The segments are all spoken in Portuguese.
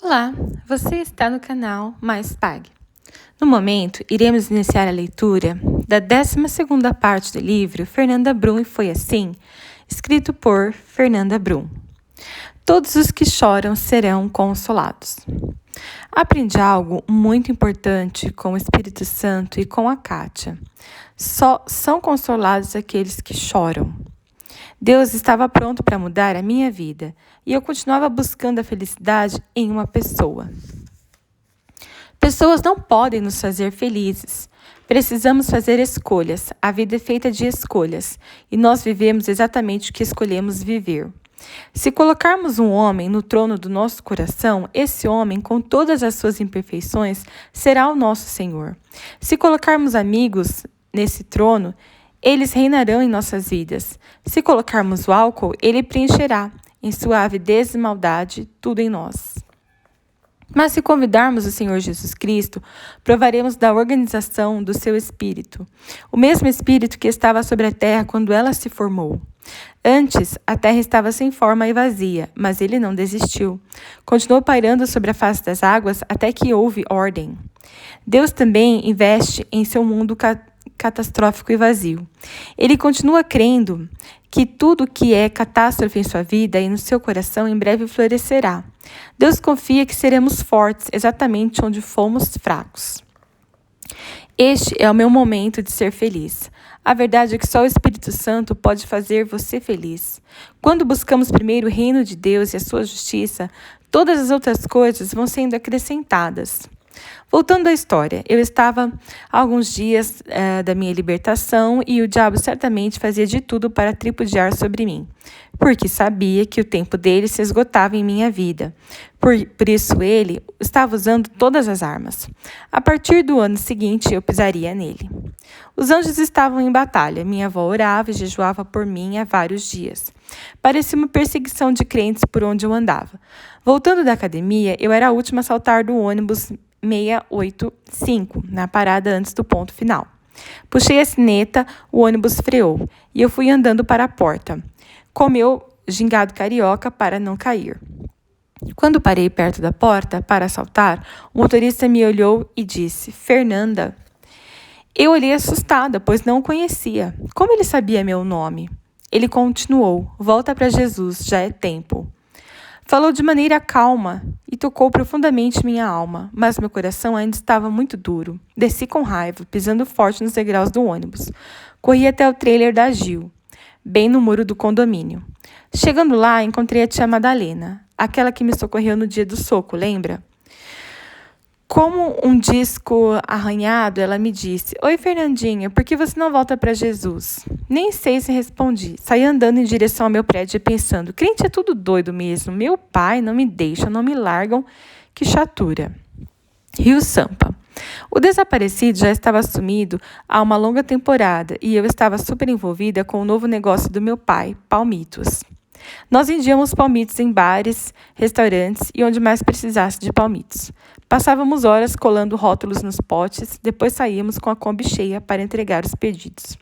Olá, você está no canal Mais Pague. No momento, iremos iniciar a leitura da 12ª parte do livro Fernanda Brum e Foi Assim, escrito por Fernanda Brum. Todos os que choram serão consolados. Aprendi algo muito importante com o Espírito Santo e com a Kátia. Só são consolados aqueles que choram. Deus estava pronto para mudar a minha vida e eu continuava buscando a felicidade em uma pessoa. Pessoas não podem nos fazer felizes. Precisamos fazer escolhas. A vida é feita de escolhas e nós vivemos exatamente o que escolhemos viver. Se colocarmos um homem no trono do nosso coração, esse homem, com todas as suas imperfeições, será o nosso Senhor. Se colocarmos amigos nesse trono, eles reinarão em nossas vidas. Se colocarmos o álcool, ele preencherá, em sua avidez e maldade, tudo em nós. Mas se convidarmos o Senhor Jesus Cristo, provaremos da organização do seu Espírito, o mesmo Espírito que estava sobre a terra quando ela se formou. Antes, a terra estava sem forma e vazia, mas ele não desistiu. Continuou pairando sobre a face das águas até que houve ordem. Deus também investe em seu mundo catastrófico e vazio. Ele continua crendo que tudo que é catástrofe em sua vida e no seu coração em breve florescerá. Deus confia que seremos fortes exatamente onde fomos fracos. Este é o meu momento de ser feliz. A verdade é que só o Espírito Santo pode fazer você feliz. Quando buscamos primeiro o reino de Deus e a sua justiça, todas as outras coisas vão sendo acrescentadas. Voltando à história, eu estava há alguns dias da minha libertação e o diabo certamente fazia de tudo para tripudiar sobre mim, porque sabia que o tempo dele se esgotava em minha vida. Por isso ele estava usando todas as armas. A partir do ano seguinte, eu pisaria nele. Os anjos estavam em batalha. Minha avó orava e jejuava por mim há vários dias. Parecia uma perseguição de crentes por onde eu andava. Voltando da academia, eu era a última a saltar do ônibus 685, na parada antes do ponto final. Puxei a sineta, o ônibus freou e eu fui andando para a porta, com meu gingado carioca para não cair. Quando parei perto da porta para saltar, o motorista me olhou e disse: "Fernanda." Eu olhei assustada, pois não o conhecia. Como ele sabia meu nome? Ele continuou: "Volta para Jesus, já é tempo." Falou de maneira calma e tocou profundamente minha alma, mas meu coração ainda estava muito duro. Desci com raiva, pisando forte nos degraus do ônibus. Corri até o trailer da Gil, bem no muro do condomínio. Chegando lá, encontrei a tia Madalena, aquela que me socorreu no dia do soco, lembra? Como um disco arranhado, ela me disse: "Oi, Fernandinha, por que você não volta para Jesus?" Nem sei se respondi. Saí andando em direção ao meu prédio pensando: crente é tudo doido mesmo. Meu pai não me deixa, não me largam. Que chatura. Rio Sampa. O desaparecido já estava sumido há uma longa temporada e eu estava super envolvida com o novo negócio do meu pai, palmitos. Nós vendíamos palmitos em bares, restaurantes e onde mais precisasse de palmitos. Passávamos horas colando rótulos nos potes, depois saíamos com a Kombi cheia para entregar os pedidos.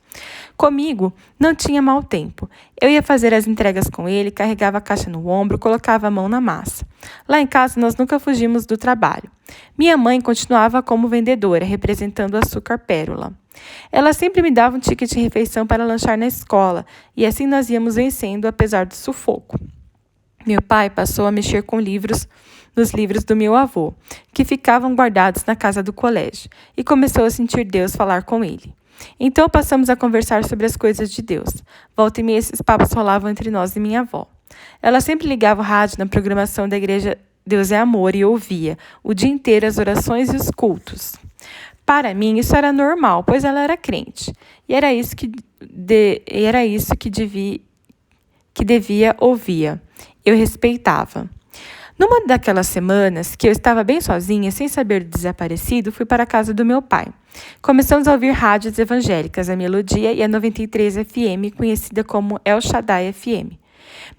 Comigo, não tinha mau tempo. Eu ia fazer as entregas com ele, carregava a caixa no ombro, colocava a mão na massa. Lá em casa, nós nunca fugimos do trabalho. Minha mãe continuava como vendedora, representando o açúcar pérola. Ela sempre me dava um ticket de refeição para lanchar na escola, e assim nós íamos vencendo, apesar do sufoco. Meu pai passou a mexer com nos livros do meu avô, que ficavam guardados na casa do colégio, e começou a sentir Deus falar com ele. Então passamos a conversar sobre as coisas de Deus. Volta e meia esses papos rolavam entre nós e minha avó. Ela sempre ligava o rádio na programação da igreja Deus é Amor e ouvia o dia inteiro as orações e os cultos. Para mim, isso era normal, pois ela era crente. E era isso que devia ouvir. Eu respeitava. Numa daquelas semanas que eu estava bem sozinha, sem saber do desaparecido, fui para a casa do meu pai. Começamos a ouvir rádios evangélicas, a Melodia e a 93 FM, conhecida como El Shaddai FM.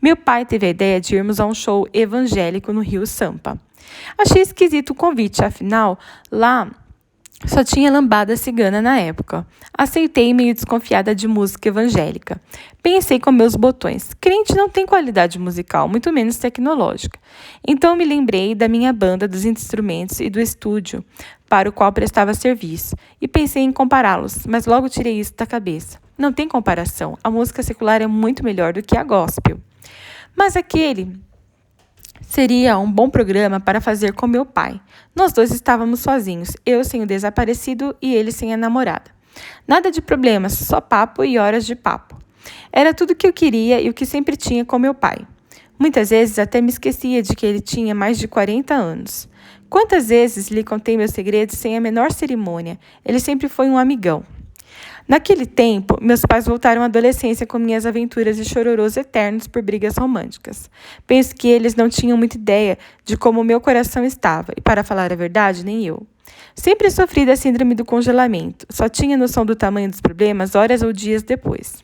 Meu pai teve a ideia de irmos a um show evangélico no Rio Sampa. Achei esquisito o convite, afinal, lá Só tinha lambada cigana na época. Aceitei meio desconfiada de música evangélica. Pensei com meus botões. Crente não tem qualidade musical, muito menos tecnológica. Então me lembrei da minha banda, dos instrumentos e do estúdio para o qual prestava serviço. E pensei em compará-los, mas logo tirei isso da cabeça. Não tem comparação. A música secular é muito melhor do que a gospel. Mas aquele seria um bom programa para fazer com meu pai. Nós dois estávamos sozinhos, eu sem o desaparecido e ele sem a namorada. Nada de problemas, só papo e horas de papo. Era tudo o que eu queria e o que sempre tinha com meu pai. Muitas vezes até me esquecia de que ele tinha mais de 40 anos. Quantas vezes lhe contei meus segredos sem a menor cerimônia? Ele sempre foi um amigão. Naquele tempo, meus pais voltaram à adolescência com minhas aventuras e chororôs eternos por brigas românticas. Penso que eles não tinham muita ideia de como meu coração estava, e para falar a verdade, nem eu. Sempre sofri da síndrome do congelamento, só tinha noção do tamanho dos problemas horas ou dias depois.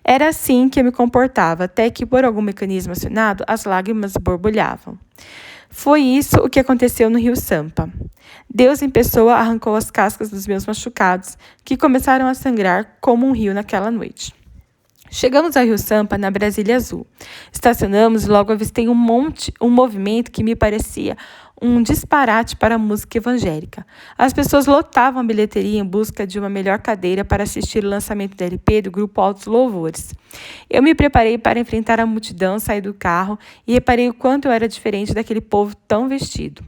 Era assim que eu me comportava, até que, por algum mecanismo acionado, as lágrimas borbulhavam. Foi isso o que aconteceu no Rio Sampa. Deus em pessoa arrancou as cascas dos meus machucados, que começaram a sangrar como um rio naquela noite. Chegamos ao Rio Sampa, na Brasília Azul. Estacionamos e logo avistei um movimento que me parecia um disparate para a música evangélica. As pessoas lotavam a bilheteria em busca de uma melhor cadeira para assistir o lançamento do LP do grupo Altos Louvores. Eu me preparei para enfrentar a multidão, saí do carro e reparei o quanto eu era diferente daquele povo tão vestido.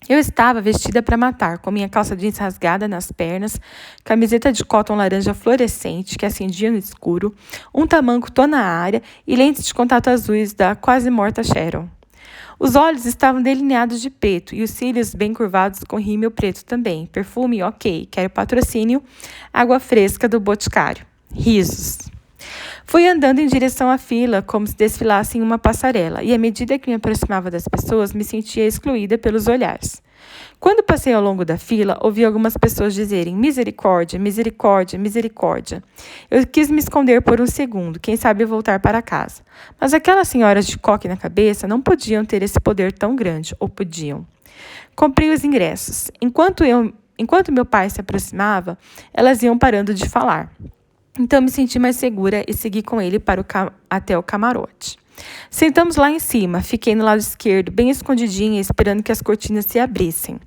Eu estava vestida para matar, com minha calça jeans rasgada nas pernas, camiseta de cotton laranja fluorescente que acendia no escuro, um tamanco tona área e lentes de contato azuis da quase morta Sharon. Os olhos estavam delineados de preto e os cílios bem curvados com rímel preto também. Perfume, ok. Quero patrocínio. Água fresca do Boticário. Risos. Fui andando em direção à fila, como se desfilasse em uma passarela, e à medida que me aproximava das pessoas, me sentia excluída pelos olhares. Quando passei ao longo da fila, ouvi algumas pessoas dizerem misericórdia, misericórdia, misericórdia. Eu quis me esconder por um segundo, quem sabe voltar para casa. Mas aquelas senhoras de coque na cabeça não podiam ter esse poder tão grande, ou podiam. Comprei os ingressos. Enquanto meu pai se aproximava, elas iam parando de falar. Então me senti mais segura e segui com ele até o camarote. Sentamos lá em cima, fiquei no lado esquerdo, bem escondidinha, esperando que as cortinas se abrissem.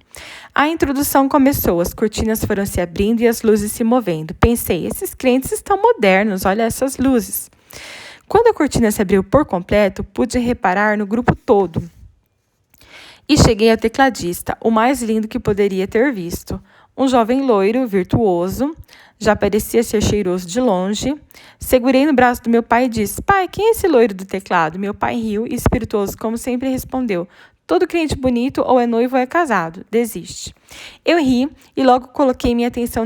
A introdução começou, as cortinas foram se abrindo e as luzes se movendo. Pensei, esses crentes estão modernos, olha essas luzes. Quando a cortina se abriu por completo, pude reparar no grupo todo. E cheguei ao tecladista, o mais lindo que poderia ter visto. Um jovem loiro, virtuoso, já parecia ser cheiroso de longe. Segurei no braço do meu pai e disse, pai, quem é esse loiro do teclado? Meu pai riu e, espirituoso como sempre, respondeu, todo crente bonito ou é noivo ou é casado, desiste. Eu ri e logo coloquei minha atenção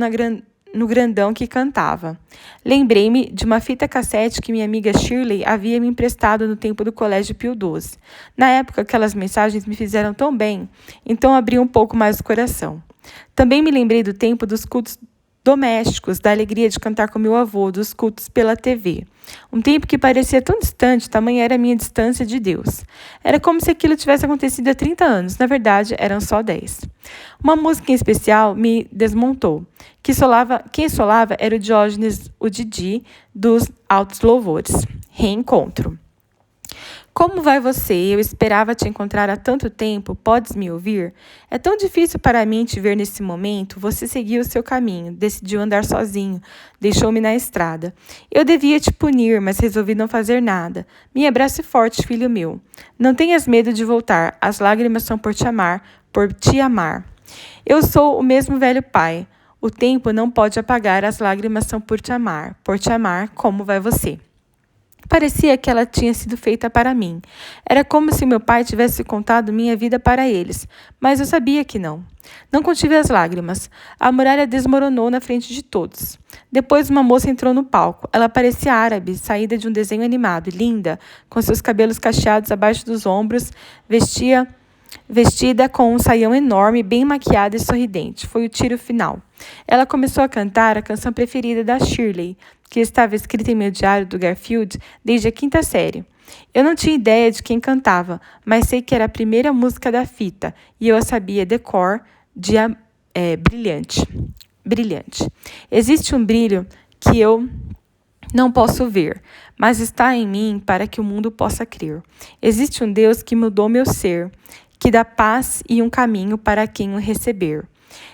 no grandão que cantava. Lembrei-me de uma fita cassete que minha amiga Shirley havia me emprestado no tempo do Colégio Pio XII. Na época, aquelas mensagens me fizeram tão bem, então abri um pouco mais o coração. Também me lembrei do tempo dos cultos domésticos, da alegria de cantar com meu avô, dos cultos pela TV. Um tempo que parecia tão distante, tamanha era a minha distância de Deus. Era como se aquilo tivesse acontecido há 30 anos, na verdade, eram só 10. Uma música em especial me desmontou. Quem solava era o Diógenes, o Didi, dos Altos Louvores. Reencontro. Como vai você? Eu esperava te encontrar há tanto tempo. Podes me ouvir? É tão difícil para mim te ver nesse momento. Você seguiu o seu caminho, decidiu andar sozinho, deixou-me na estrada. Eu devia te punir, mas resolvi não fazer nada. Me abrace forte, filho meu. Não tenhas medo de voltar. As lágrimas são por te amar, por te amar. Eu sou o mesmo velho pai. O tempo não pode apagar, as lágrimas são por te amar. Por te amar, como vai você? Parecia que ela tinha sido feita para mim. Era como se meu pai tivesse contado minha vida para eles, mas eu sabia que não. Não contive as lágrimas. A muralha desmoronou na frente de todos. Depois uma moça entrou no palco. Ela parecia árabe, saída de um desenho animado, linda, com seus cabelos cacheados abaixo dos ombros, vestida com um saião enorme, bem maquiada e sorridente. Foi o tiro final. Ela começou a cantar a canção preferida da Shirley, que estava escrita em meu diário do Garfield desde a 5ª série. Eu não tinha ideia de quem cantava, mas sei que era a primeira música da fita, e eu a sabia de cor, brilhante. Brilhante. Existe um brilho que eu não posso ver, mas está em mim para que o mundo possa crer. Existe um Deus que mudou meu ser, que dá paz e um caminho para quem o receber.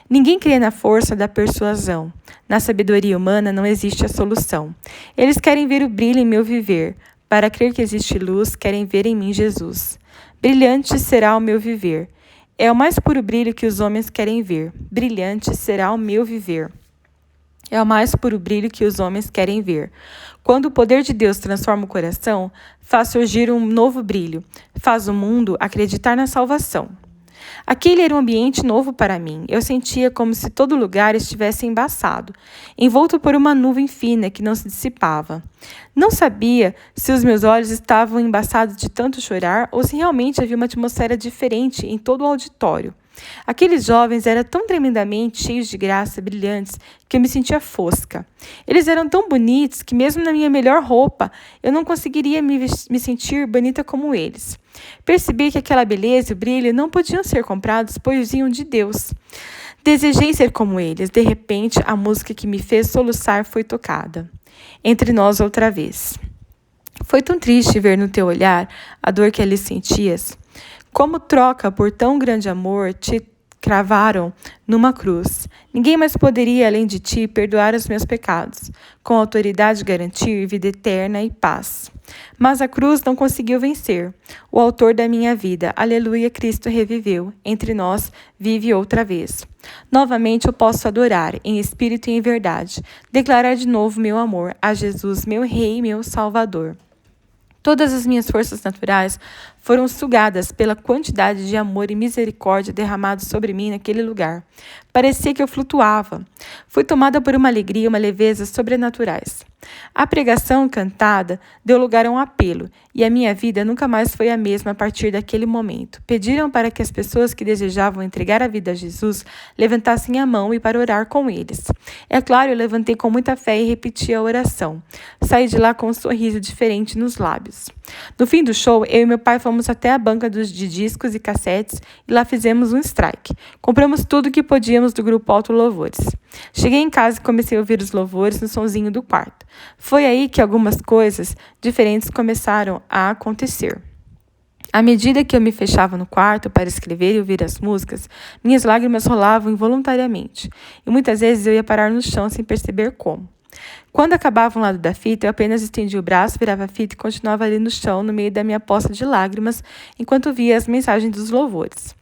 Ninguém crê na força da persuasão. Na sabedoria humana não existe a solução. Eles querem ver o brilho em meu viver. Para crer que existe luz, querem ver em mim Jesus. Brilhante será o meu viver. É o mais puro brilho que os homens querem ver. Brilhante será o meu viver. É o mais puro brilho que os homens querem ver. Quando o poder de Deus transforma o coração, faz surgir um novo brilho, faz o mundo acreditar na salvação. Aquele era um ambiente novo para mim. Eu sentia como se todo lugar estivesse embaçado, envolto por uma nuvem fina que não se dissipava. Não sabia se os meus olhos estavam embaçados de tanto chorar ou se realmente havia uma atmosfera diferente em todo o auditório. Aqueles jovens eram tão tremendamente cheios de graça, brilhantes, que eu me sentia fosca. Eles eram tão bonitos que, mesmo na minha melhor roupa, eu não conseguiria me sentir bonita como eles. Percebi que aquela beleza e o brilho não podiam ser comprados, pois vinham de Deus. Desejei ser como eles. De repente, a música que me fez soluçar foi tocada. Entre nós outra vez. Foi tão triste ver no teu olhar a dor que ali sentias. Como troca por tão grande amor, te cravaram numa cruz. Ninguém mais poderia, além de ti, perdoar os meus pecados, com autoridade garantir vida eterna e paz. Mas a cruz não conseguiu vencer. O autor da minha vida, aleluia, Cristo reviveu. Entre nós, vive outra vez. Novamente eu posso adorar, em espírito e em verdade, declarar de novo meu amor a Jesus, meu Rei e meu Salvador. Todas as minhas forças naturais foram sugadas pela quantidade de amor e misericórdia derramados sobre mim naquele lugar. Parecia que eu flutuava. Fui tomada por uma alegria e uma leveza sobrenaturais. A pregação cantada deu lugar a um apelo, e a minha vida nunca mais foi a mesma a partir daquele momento. Pediram para que as pessoas que desejavam entregar a vida a Jesus levantassem a mão e para orar com eles. É claro, eu levantei com muita fé e repeti a oração. Saí de lá com um sorriso diferente nos lábios. No fim do show, eu e meu pai fomos até a banca de discos e cassetes e lá fizemos um strike. Compramos tudo que podíamos do grupo Alto Louvores. Cheguei em casa e comecei a ouvir os louvores no sonzinho do quarto. Foi aí que algumas coisas diferentes começaram a acontecer. À medida que eu me fechava no quarto para escrever e ouvir as músicas, minhas lágrimas rolavam involuntariamente, e muitas vezes eu ia parar no chão sem perceber como. Quando acabava um lado da fita, eu apenas estendia o braço, virava a fita e continuava ali no chão, no meio da minha poça de lágrimas, enquanto via as mensagens dos louvores.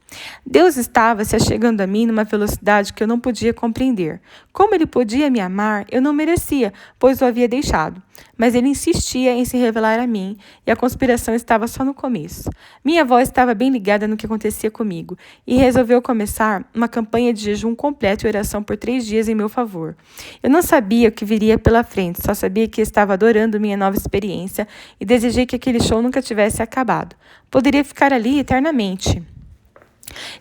Deus estava se achegando a mim numa velocidade que eu não podia compreender. Como ele podia me amar, eu não merecia, pois o havia deixado. Mas ele insistia em se revelar a mim, e a conspiração estava só no começo. Minha avó estava bem ligada no que acontecia comigo, e resolveu começar uma campanha de jejum completo e oração por 3 dias em meu favor. Eu não sabia o que viria pela frente, só sabia que estava adorando minha nova experiência e desejei que aquele show nunca tivesse acabado. Poderia ficar ali eternamente.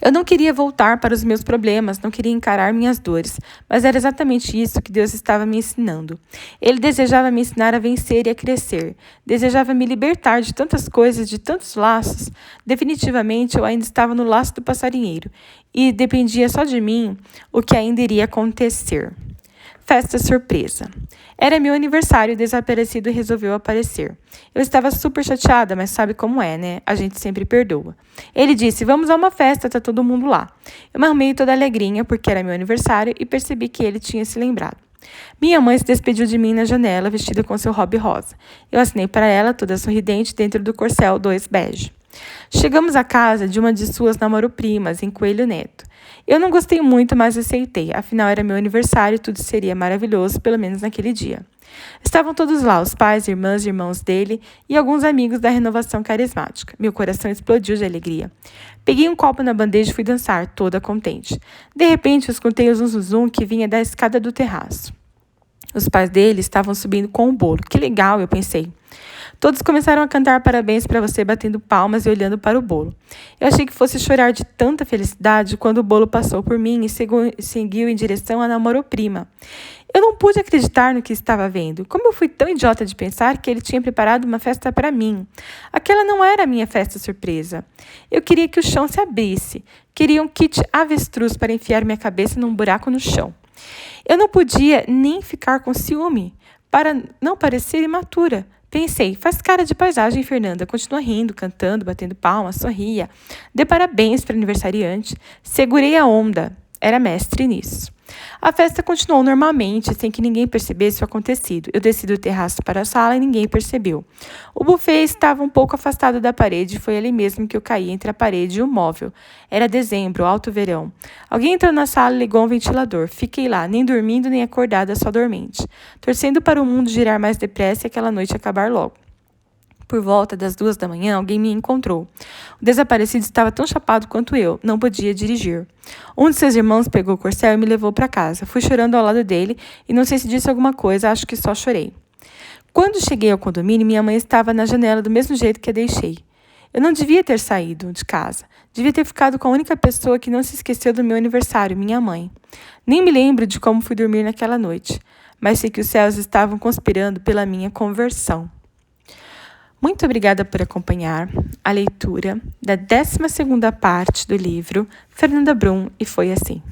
Eu não queria voltar para os meus problemas, não queria encarar minhas dores, mas era exatamente isso que Deus estava me ensinando. Ele desejava me ensinar a vencer e a crescer. Desejava me libertar de tantas coisas, de tantos laços. Definitivamente, eu ainda estava no laço do passarinheiro e dependia só de mim o que ainda iria acontecer. Festa surpresa. Era meu aniversário e o desaparecido resolveu aparecer. Eu estava super chateada, mas sabe como é, né? A gente sempre perdoa. Ele disse, vamos a uma festa, tá todo mundo lá. Eu me arrumei toda alegrinha porque era meu aniversário e percebi que ele tinha se lembrado. Minha mãe se despediu de mim na janela, vestida com seu hobby rosa. Eu assinei para ela, toda sorridente, dentro do corcel 2 bege. Chegamos à casa de uma de suas namoro-primas, em Coelho Neto. Eu não gostei muito, mas aceitei. Afinal, era meu aniversário e tudo seria maravilhoso, pelo menos naquele dia. Estavam todos lá, os pais, irmãs e irmãos dele e alguns amigos da renovação carismática. Meu coração explodiu de alegria. Peguei um copo na bandeja e fui dançar, toda contente. De repente, eu escutei o zum-zum que vinha da escada do terraço. Os pais dele estavam subindo com o bolo. Que legal, eu pensei. Todos começaram a cantar parabéns para você, batendo palmas e olhando para o bolo. Eu achei que fosse chorar de tanta felicidade quando o bolo passou por mim e seguiu em direção à namoro-prima. Eu não pude acreditar no que estava vendo. Como eu fui tão idiota de pensar que ele tinha preparado uma festa para mim. Aquela não era a minha festa surpresa. Eu queria que o chão se abrisse. Queria um kit avestruz para enfiar minha cabeça num buraco no chão. Eu não podia nem ficar com ciúme, para não parecer imatura. Pensei, faz cara de paisagem, Fernanda. Continua rindo, cantando, batendo palmas, sorria. Dê parabéns para o aniversariante. Segurei a onda. Era mestre nisso. A festa continuou normalmente, sem que ninguém percebesse o acontecido. Eu desci do terraço para a sala e ninguém percebeu. O buffet estava um pouco afastado da parede e foi ali mesmo que eu caí entre a parede e o móvel. Era dezembro, alto verão. Alguém entrou na sala e ligou um ventilador. Fiquei lá, nem dormindo nem acordada, só dormente, torcendo para o mundo girar mais depressa e aquela noite acabar logo. Por volta das 2 da manhã, alguém me encontrou. O desaparecido estava tão chapado quanto eu, não podia dirigir. Um de seus irmãos pegou o corcel e me levou para casa. Fui chorando ao lado dele e não sei se disse alguma coisa, acho que só chorei. Quando cheguei ao condomínio, minha mãe estava na janela do mesmo jeito que a deixei. Eu não devia ter saído de casa. Devia ter ficado com a única pessoa que não se esqueceu do meu aniversário, minha mãe. Nem me lembro de como fui dormir naquela noite, mas sei que os céus estavam conspirando pela minha conversão. Muito obrigada por acompanhar a leitura da 12ª parte do livro Fernanda Brum e Foi Assim.